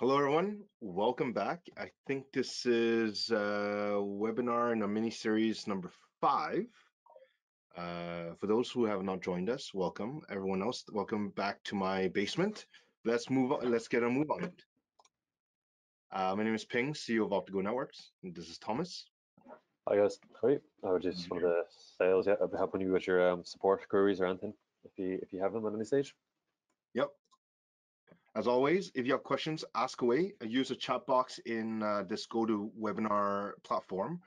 Hello, everyone. Welcome back. I think this is webinar in a mini series number 5. For those who have not joined us, welcome. Everyone else, welcome back to my basement. Let's move on. Let's get a move on it. My name is Ping, CEO of Optigo Networks. And this is Thomas. Hi guys, how are you? I would just one of the sales. I'd be helping you with your support queries or anything if you have them at any stage. Yep. As always, if you have questions, ask away. Use the chat box in this GoToWebinar platform.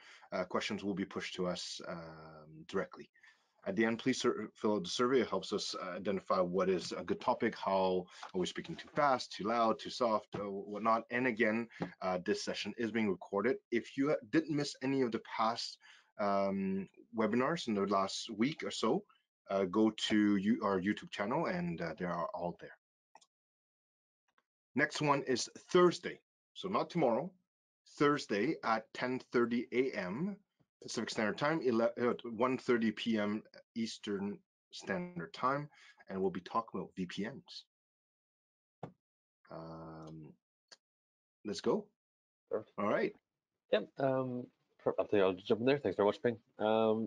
Questions will be pushed to us directly. At the end, please fill out the survey. It helps us identify what is a good topic, how are we speaking too fast, too loud, too soft, whatnot. And again, this session is being recorded. If you didn't miss any of the past webinars in the last week or so, go to our YouTube channel and they are all there. Next one is Thursday. So not tomorrow, Thursday at 10:30 a.m. Pacific Standard Time, 1:30 p.m. Eastern Standard Time, and we'll be talking about VPNs. Let's go. Sure. All right. Yep. I think I'll jump in there. Thanks very much, Ping.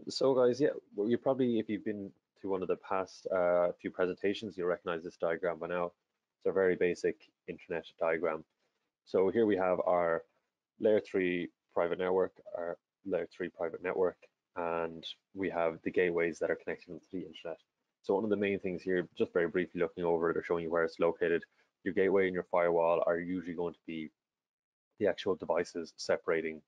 So guys, yeah, well, you probably, if you've been to one of the past few presentations, you'll recognize this diagram by now. It's a very basic internet diagram. So here we have our layer 3 private network, and we have the gateways that are connected to the internet. So one of the main things here, just very briefly looking over it or showing you where it's located, your gateway and your firewall are usually going to be the actual devices separating.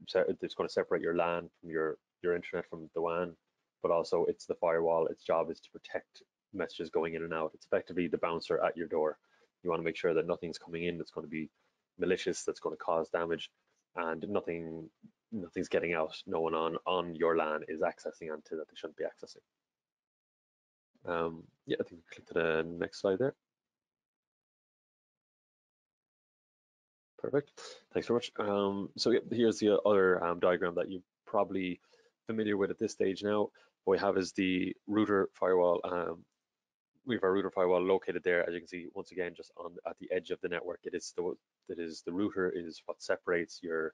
So it's going to separate your LAN from your internet from the WAN, but also it's the firewall. Its job is to protect messages going in and out. It's effectively the bouncer at your door. You want to make sure that nothing's coming in that's going to be malicious, that's going to cause damage, and nothing's getting out. No one on your LAN is accessing onto that they shouldn't be accessing. Yeah, I think we click to the next slide there. Perfect. Thanks very much. So yeah, here's the other diagram that you're probably familiar with at this stage now. What we have is the router firewall. We have our router firewall located there, as you can see, once again, just at the edge of the network. The router is what separates it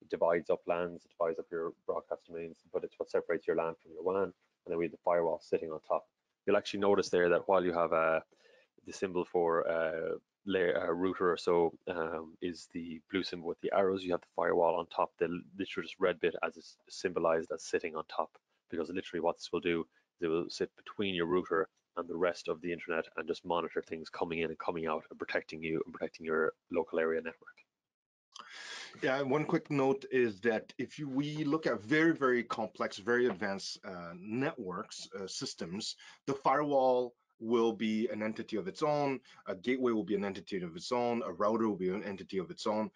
divides up LANs, it divides up your broadcast domains, but it's what separates your LAN from your WAN. And then we have the firewall sitting on top. You'll actually notice there that while you have the symbol for router or so is the blue symbol with the arrows, you have the firewall on top. The literally just red bit as is symbolized as sitting on top, because literally what this will do is it will sit between your router and the rest of the internet and just monitor things coming in and coming out and protecting you and protecting your local area network. Yeah, one quick note is that if we look at very, very complex, very advanced networks, systems, the firewall will be an entity of its own, a gateway will be an entity of its own, a router will be an entity of its own.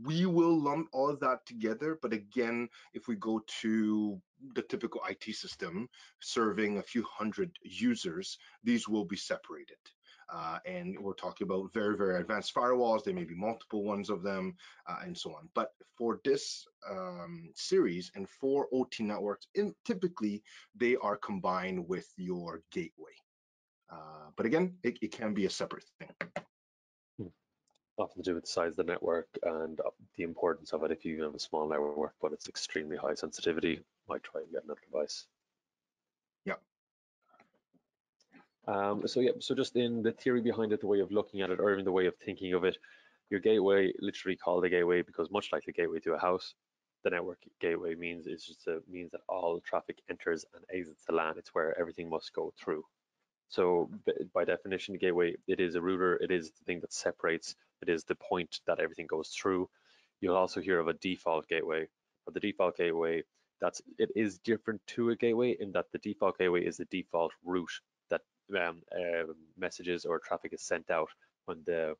We will lump all of that together, but again, if we go to the typical IT system serving a few hundred users, these will be separated. And we're talking about very, very advanced firewalls. There may be multiple ones of them and so on. But for this series and for OT networks, typically they are combined with your gateway. But again, it can be a separate thing. Often to do with the size of the network and the importance of it. If you have a small network, but it's extremely high sensitivity, might try and get another device. Yeah. So just in the theory behind it, the way of looking at it, or even the way of thinking of it, your gateway, literally called a gateway because much like the gateway to a house, the network gateway means means that all traffic enters and exits the LAN. It's where everything must go through. So by definition, the gateway, it is a router, it is the thing that separates, it is the point that everything goes through. You'll also hear of a default gateway, but the default gateway, it is different to a gateway in that the default gateway is the default route that messages or traffic is sent out when the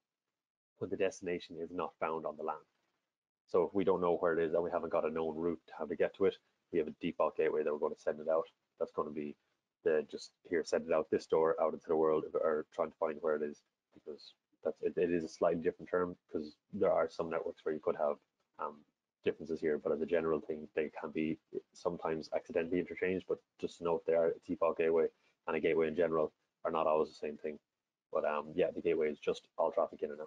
destination is not found on the LAN. So if we don't know where it is and we haven't got a known route to how to get to it, we have a default gateway that we're going to send it out. That's going to be just here, send it out this door out into the world, or trying to find where it is, because it is a slightly different term, because there are some networks where you could have differences here, but as a general thing, they can be sometimes accidentally interchanged. But just note they are a default gateway and a gateway in general are not always the same thing. But yeah, the gateway is just all traffic in and out.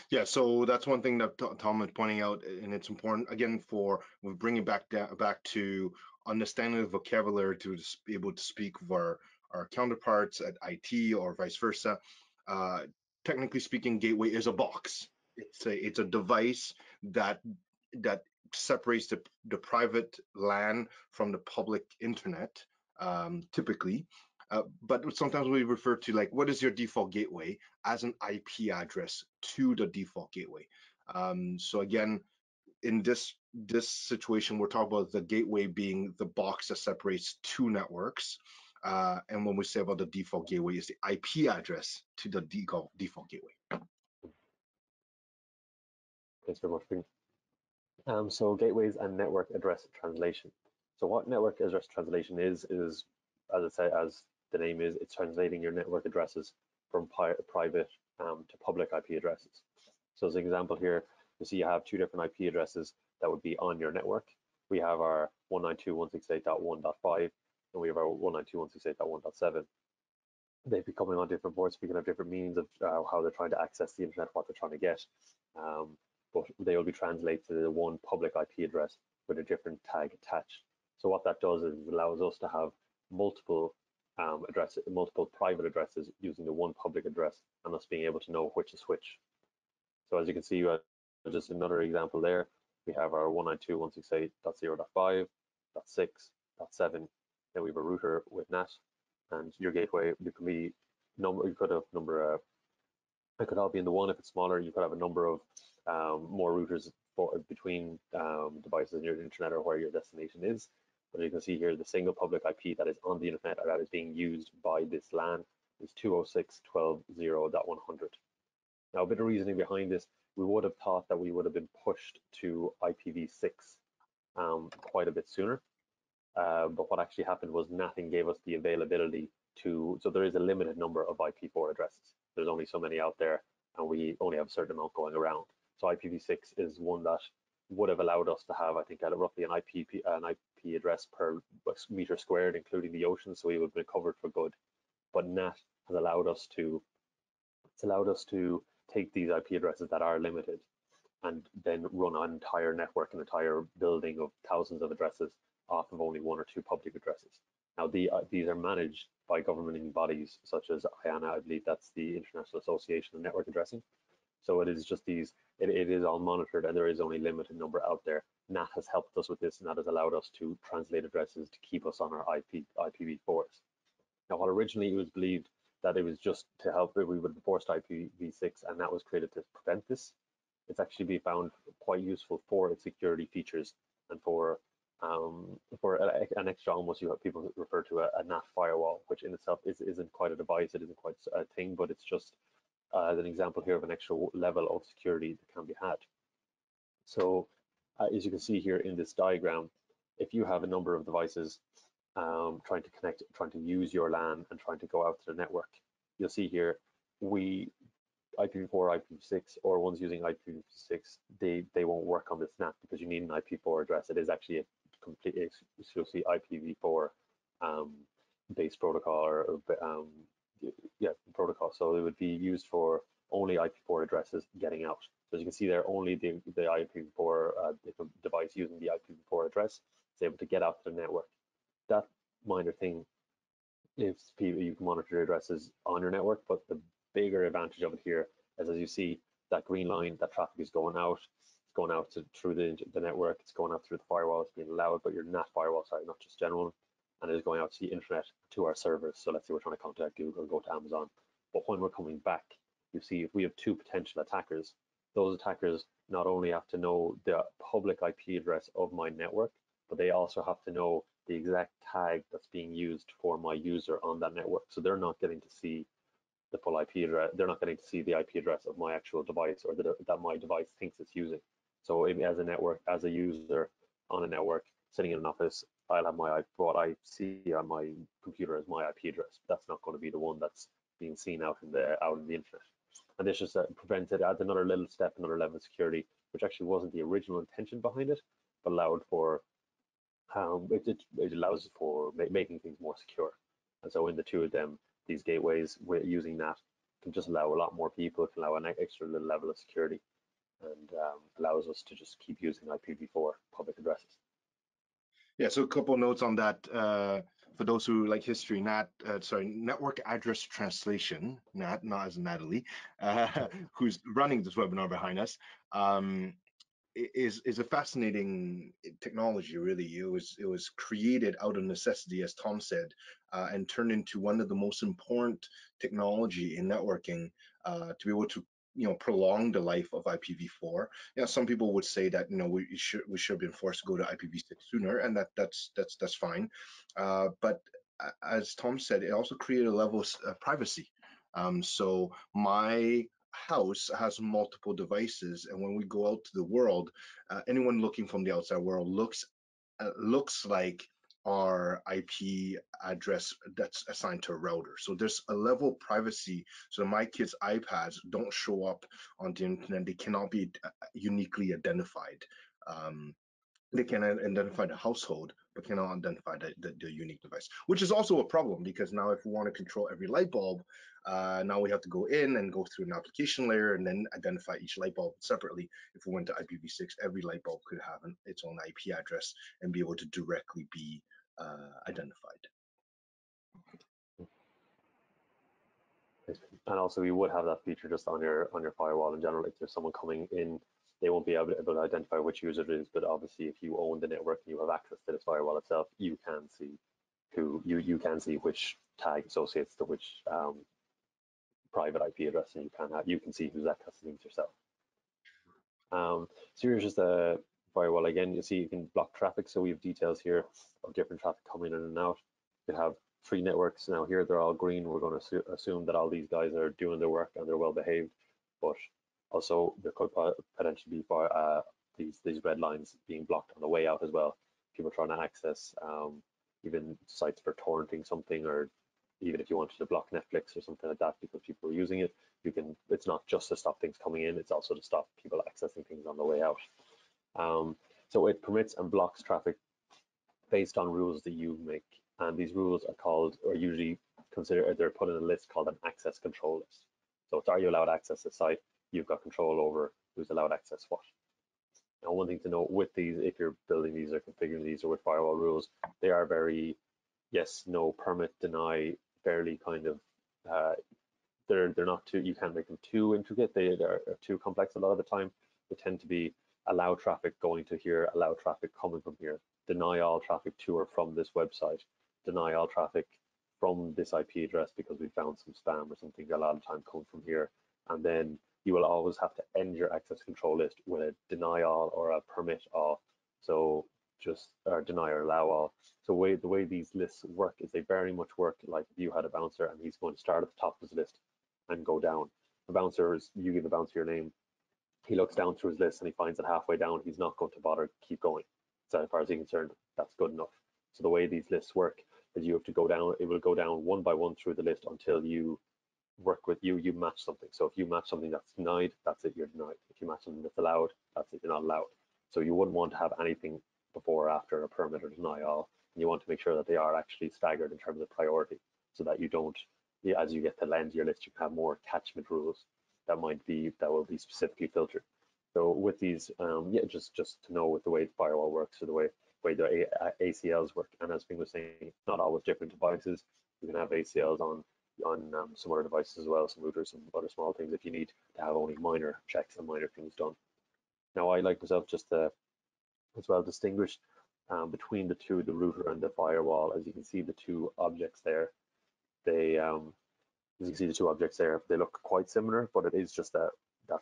Yeah, so that's one thing that Tom is pointing out, and it's important again for we bring it back to understanding the vocabulary to be able to speak with our counterparts at IT or vice versa. Uh, Technically speaking, gateway is a box. It's a device that separates the private LAN from the public internet, typically. But sometimes we refer to like, what is your default gateway as an IP address to the default gateway. So again, in this situation, we're talking about the gateway being the box that separates two networks. And when we say about the default gateway, is the IP address to the default gateway. Thanks very much. So gateways and network address translation. So what network address translation is as the name is, it's translating your network addresses from private to public IP addresses. So as an example here, you see you have two different IP addresses that would be on your network. We have our 192.168.1.5 and we have our 192.168.1.7. They'd be coming on different ports. We can have different means of how they're trying to access the internet, what they're trying to get. But they will be translated to the one public IP address with a different tag attached. So what that does is it allows us to have multiple addresses, multiple private addresses using the one public address, and us being able to know which is which. So as you can see, just another example there, we have our 192.168.0.5.6.7. Then we have a router with NAT, and your gateway, you could have number it could all be in the one. If it's smaller, you could have a number of more routers between devices in your internet or where your destination is. But you can see here, the single public IP that is on the internet or that is being used by this LAN is 206.12.0.100. Now, a bit of reasoning behind this, we would have thought that we would have been pushed to IPv6 quite a bit sooner. But what actually happened was nothing gave us the availability to, so there is a limited number of IP4 addresses. There's only so many out there, and we only have a certain amount going around. So IPv6 is one that would have allowed us to have, I think, roughly an IP address per meter squared, including the ocean, so we would have been covered for good. But NAT has allowed us to, take these IP addresses that are limited and then run an entire network, an entire building of thousands of addresses off of only one or two public addresses. Now, these are managed by governing bodies such as IANA. I believe that's the International Association of Network Addressing. So it is just these, it is all monitored, and there is only a limited number out there. NAT has helped us with this, and that has allowed us to translate addresses to keep us on our IPv4s. Now, while originally it was believed that it was just to help, we would have forced IPv6, and that was created to prevent this, it's actually been found quite useful for its security features and for an extra, almost, you have people refer to a NAT firewall, which in itself isn't quite a device, it isn't quite a thing, but it's just an example here of an extra level of security that can be had. So as you can see here in this diagram, if you have a number of devices trying to connect, trying to use your LAN and trying to go out to the network, you'll see here IPv4, IPv6, or ones using IPv6, they won't work on this NAT because you need an IP4 address. It is actually a complete exclusively IPv4 based protocol or protocol. So it would be used for only IP4 addresses getting out. So as you can see there, only the IPv4 device using the IPv4 address is able to get out to the network. That minor thing, if you can monitor your addresses on your network, but the bigger advantage of it here is, as you see, that green line, that traffic is going out. It's going out through the network. It's going out through the firewall. It's being allowed, but your NAT firewall, sorry, not just general, and it is going out to the internet to our servers. So let's say we're trying to contact Google and go to Amazon. But when we're coming back, you see, if we have two potential attackers, those attackers not only have to know the public IP address of my network, but they also have to know the exact tag that's being used for my user on that network. So they're not getting to see the full IP address. They're not getting to see the IP address of my actual device or that my device thinks it's using. So as a user on a network sitting in an office, I'll have what I see on my computer as my IP address. That's not going to be the one that's being seen out in the internet. And this just prevents it, adds another little step, another level of security, which actually wasn't the original intention behind it, but allowed for it allows for making things more secure. And so in the two of them, these gateways using that can just allow a lot more people, can allow an extra little level of security, and allows us to just keep using IPv4 public addresses. Yeah, so a couple notes on that. For those who like history, network address translation, Nat, not as Natalie, who's running this webinar behind us, is a fascinating technology. Really, it was created out of necessity, as Tom said, and turned into one of the most important technology in networking to be able to prolong the life of IPv4. Some people would say that we should have been forced to go to IPv6 sooner, and that's fine. But as Tom said, it also created a level of privacy. So my house has multiple devices, and when we go out to the world, anyone looking from the outside world looks like our IP address that's assigned to a router. So there's a level of privacy, so my kids' iPads don't show up on the internet. They cannot be uniquely identified. They can identify the household, but cannot identify the unique device, which is also a problem, because now if we want to control every light bulb, now we have to go in and go through an application layer and then identify each light bulb separately. If we went to IPv6, every light bulb could have its own IP address and be able to directly be identified. And also, you would have that feature just on your firewall in general. If there's someone coming in, they won't be able to identify which user it is. But obviously, if you own the network and you have access to this firewall itself, you can see you can see which tag associates to which private IP address, and you can see who's accessing it yourself. So here's just a firewall again. You see you can block traffic. So we have details here of different traffic coming in and out. You have 3 networks now here. They're all green. We're going to assume that all these guys are doing their work and they're well behaved. But also there could potentially be these red lines being blocked on the way out as well. People trying to access even sites for torrenting something, or even if you wanted to block Netflix or something like that because people are using it, you can. It's not just to stop things coming in; it's also to stop people accessing things on the way out. So it permits and blocks traffic based on rules that you make, and these rules are called, or usually considered, they're put in a list called an access control list. So it's, are you allowed access to the site? You've got control over who's allowed access what. Now, one thing to note with these, if you're building these or configuring these or with firewall rules, they are very yes, no, permit, deny, fairly kind of they're not too, you can't make them too intricate. They are too complex a lot of the time. They tend to be allow traffic going to here, allow traffic coming from here, deny all traffic to or from this website, deny all traffic from this IP address because we found some spam or something a lot of time coming from here. And then you will always have to end your access control list with a deny all or a permit all. So just deny or allow all. So the way these lists work is they very much work like if you had a bouncer and he's going to start at the top of his list and go down. The bouncer is, you give the bouncer your name, he looks down through his list and he finds that halfway down he's not going to bother keep going. So as far as he's concerned, that's good enough. So the way these lists work is you have to go down, it will go down one by one through the list until you work with you match something. So if you match something that's denied, that's it, you're denied. If you match something that's allowed, that's it, you're not allowed. So you wouldn't want to have anything before or after a permit or deny all. And you want to make sure that they are actually staggered in terms of priority, so that you don't, as you get to the end of your list, you can have more catchment rules that will be specifically filtered. So with these, just to know with the way the firewall works, or the way the ACLs work, and as Bing was saying, not always different devices. You can have ACLs on some other devices as well, some routers, some other small things if you need to have only minor checks and minor things done. Now, I like myself just to as well distinguish between the two, the router and the firewall. As you can see, the two objects there, they as you can see the two objects there, they look quite similar, but it is just that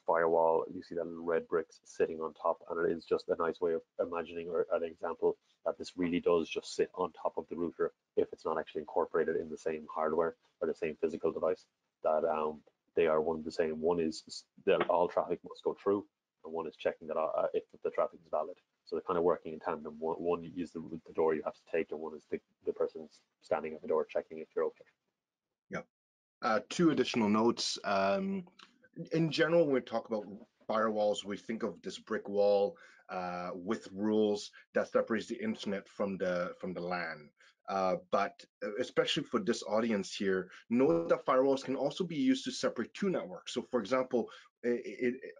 firewall. You see that little red bricks sitting on top, and it is just a nice way of imagining, or an example that this really does just sit on top of the router if it's not actually incorporated in the same hardware or the same physical device. That they are one the same. One is that all traffic must go through, and one is checking that if the traffic is valid. So they're kind of working in tandem. One is the door you have to take, and one is the person standing at the door checking if you're okay. Yeah. 2 additional notes. In general, when we talk about firewalls, we think of this brick wall with rules that separates the internet from the LAN. But especially for this audience here, know that firewalls can also be used to separate two networks. So for example,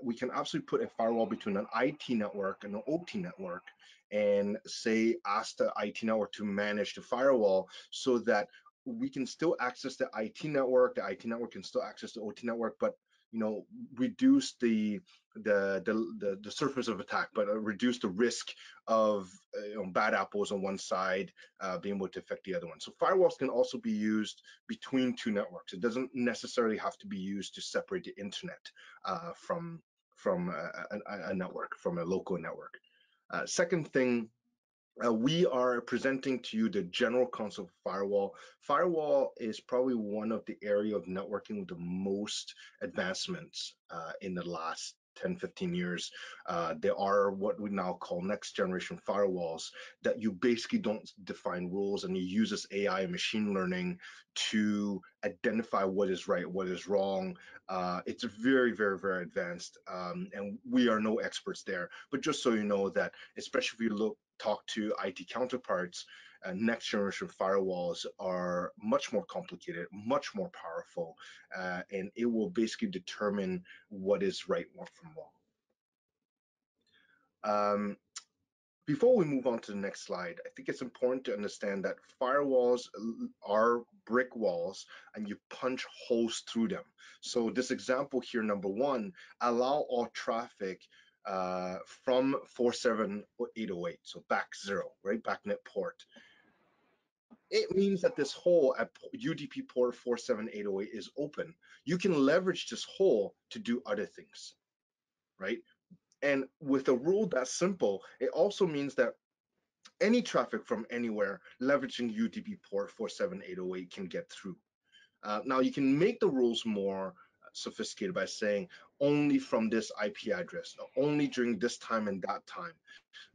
we can absolutely put a firewall between an IT network and an OT network, and say ask the IT network to manage the firewall so that we can still access the IT network. The IT network can still access the OT network, but reduce the surface of attack, but reduce the risk of bad apples on one side being able to affect the other one. So firewalls can also be used between two networks. It doesn't necessarily have to be used to separate the internet from a network, from a local network. Second thing, we are presenting to you the general concept of firewall. Firewall is probably one of the area of networking with the most advancements in the last 10, 15 years. There are what we now call next generation firewalls that you basically don't define rules, and you use this AI and machine learning to identify what is right, what is wrong. It's very, very, very advanced, and we are no experts there. But just so you know that, especially if you talk to IT counterparts, next generation firewalls are much more complicated, much more powerful, and it will basically determine what is right from wrong. Before we move on to the next slide, I think it's important to understand that firewalls are brick walls and you punch holes through them. So this example here, number one, allow all traffic from 47808, so back zero, right, backnet port. It means that this hole at UDP port 47808 is open. You can leverage this hole to do other things, right? And with a rule that simple, it also means that any traffic from anywhere leveraging UDP port 47808 can get through. Now you can make the rules more sophisticated by saying only from this IP address, only during this time and that time.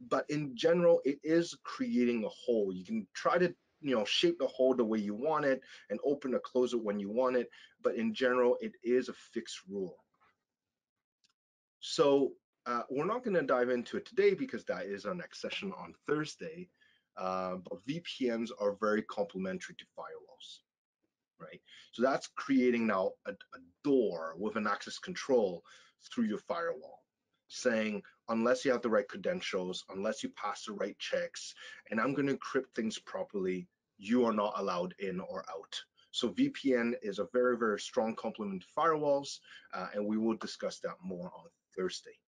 But in general, it is creating a hole. You can try to shape the hole the way you want it and open or close it when you want it. But in general, it is a fixed rule. So we're not going to dive into it today because that is our next session on Thursday. But VPNs are very complementary to firewalls, right? So that's creating now a door with an access control through your firewall, saying unless you have the right credentials, unless you pass the right checks, and I'm going to encrypt things properly, you are not allowed in or out. So VPN is a very, very strong complement to firewalls, and we will discuss that more on Thursday.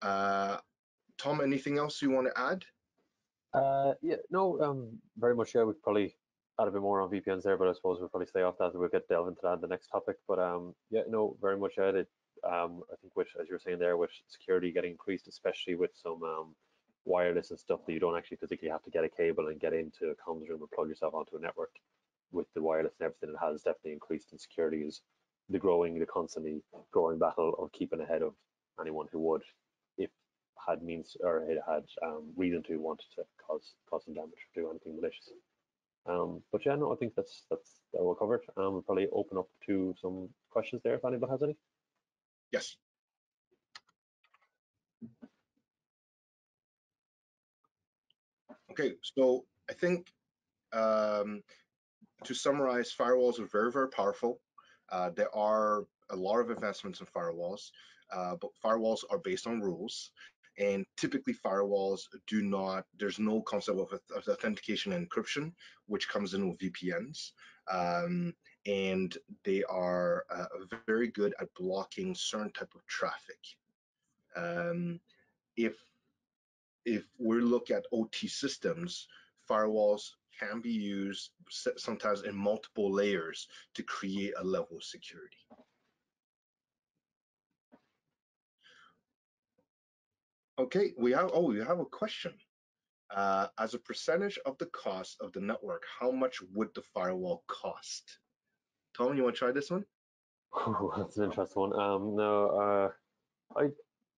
Tom, anything else you want to add? Yeah, no, very much. Yeah, we could probably add a bit more on VPNs there, but I suppose we'll probably stay off that and we'll get delve into that in the next topic. But yeah, no, very much added. I think with, as you were saying there, with security getting increased, especially with some wireless and stuff that you don't actually physically have to get a cable and get into a comms room and plug yourself onto a network. With the wireless and everything, it has definitely increased in security. Is the constantly growing battle of keeping ahead of anyone who would, if had means or it had reason to want to cause some damage or do anything malicious. But yeah, no, I think that's that we're covered. We'll probably open up to some questions there if anybody has any. Yes. Okay, so I think to summarize, firewalls are very, very powerful. There are a lot of advancements in firewalls, but firewalls are based on rules. And typically firewalls do not, there's no concept of authentication and encryption, which comes in with VPNs. And they are very good at blocking certain type of traffic. If we look at OT systems, firewalls can be used sometimes in multiple layers to create a level of security. Okay, we have a question. As a percentage of the cost of the network, how much would the firewall cost? Tom, you want to try this one? Oh, that's an interesting one. No, I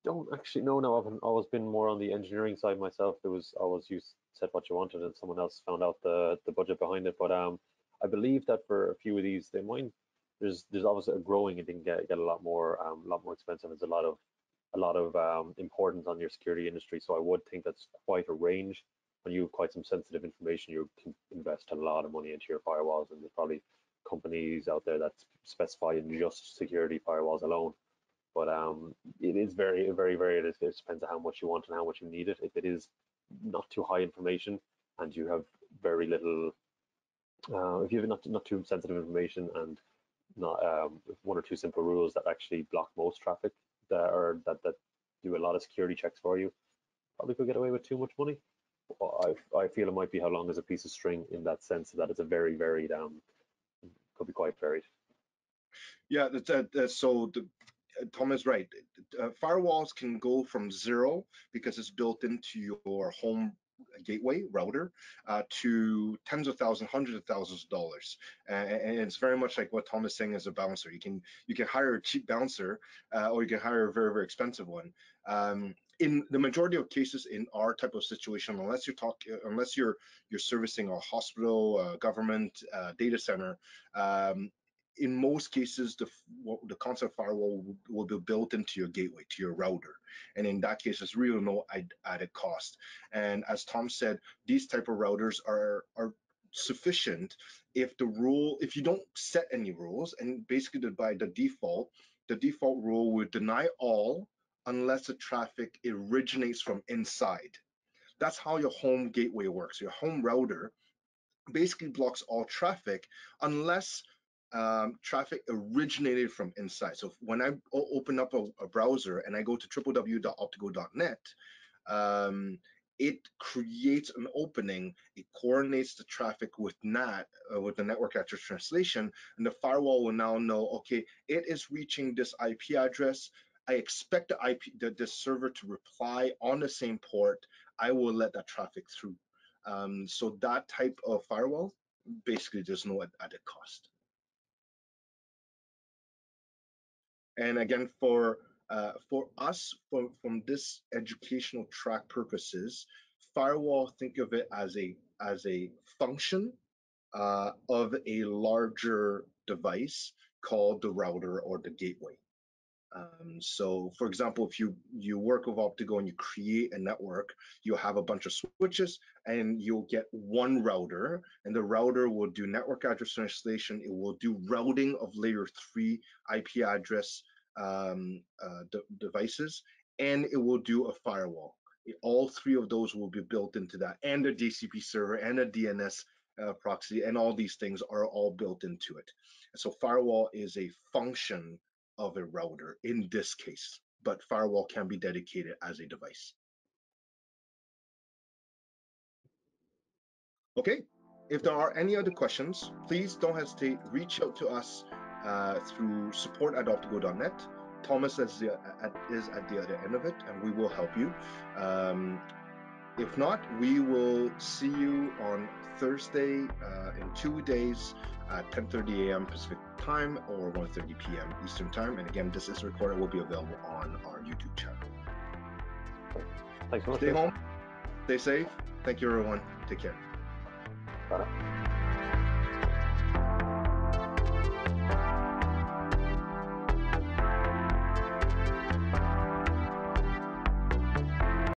don't actually know. No, I've always been more on the engineering side myself. There was always you said what you wanted, and someone else found out the budget behind it. But I believe that for a few of these, they might there's obviously a growing. It can get a lot more expensive. There's a lot of importance on your security industry. So I would think that's quite a range. when you have quite some sensitive information, you can invest a lot of money into your firewalls, and there's probably companies out there that specify in just security firewalls alone. But it is very, very, very. It depends on how much you want and how much you need it. If it is not too high information and you have very little, if you have not too sensitive information and not one or two simple rules that actually block most traffic that do a lot of security checks for you, probably could get away with too much money. I feel it might be how long is a piece of string in that sense that it's a very varied, could be quite varied. Yeah, so Tom is right. Firewalls can go from 0 because it's built into your home gateway router to tens of thousands, hundreds of thousands of dollars, and it's very much like what Tom is saying as a bouncer. You can hire a cheap bouncer, or you can hire a very, very expensive one. In the majority of cases, in our type of situation, unless you're servicing a hospital, government, data center, in most cases, the concept firewall will be built into your gateway, to your router. And in that case, there's really no added cost. And as Tom said, these type of routers are sufficient if you don't set any rules, and basically by the default rule would deny all unless the traffic originates from inside. That's how your home gateway works. Your home router basically blocks all traffic unless traffic originated from inside. So when I open up a browser and I go to www.optigo.net, it creates an opening. It coordinates the traffic with NAT, with the network address translation, and the firewall will now know, okay, it is reaching this IP address. I expect the server to reply on the same port. I will let that traffic through. So that type of firewall, basically, there's no added cost. And again, for us, from this educational track purposes, firewall, think of it as a function of a larger device called the router or the gateway. So for example, if you work with Optigo and you create a network, you'll have a bunch of switches and you'll get one router, and the router will do network address translation. It will do routing of layer 3 IP address devices, and it will do a firewall. All three of those will be built into that, and a DCP server and a DNS proxy, and all these things are all built into it. So firewall is a function of a router in this case, but firewall can be dedicated as a device. Okay, if there are any other questions, please don't hesitate, reach out to us through support@optigo.net. Thomas is at the other end of it, and we will help you. If not, we will see you on Thursday in 2 days at 10:30 a.m. Pacific time or 1:30 p.m. Eastern time. And again, this is recorded, will be available on our YouTube channel. Thanks so much. Stay home, stay safe. Thank you, everyone. Take care. Bye.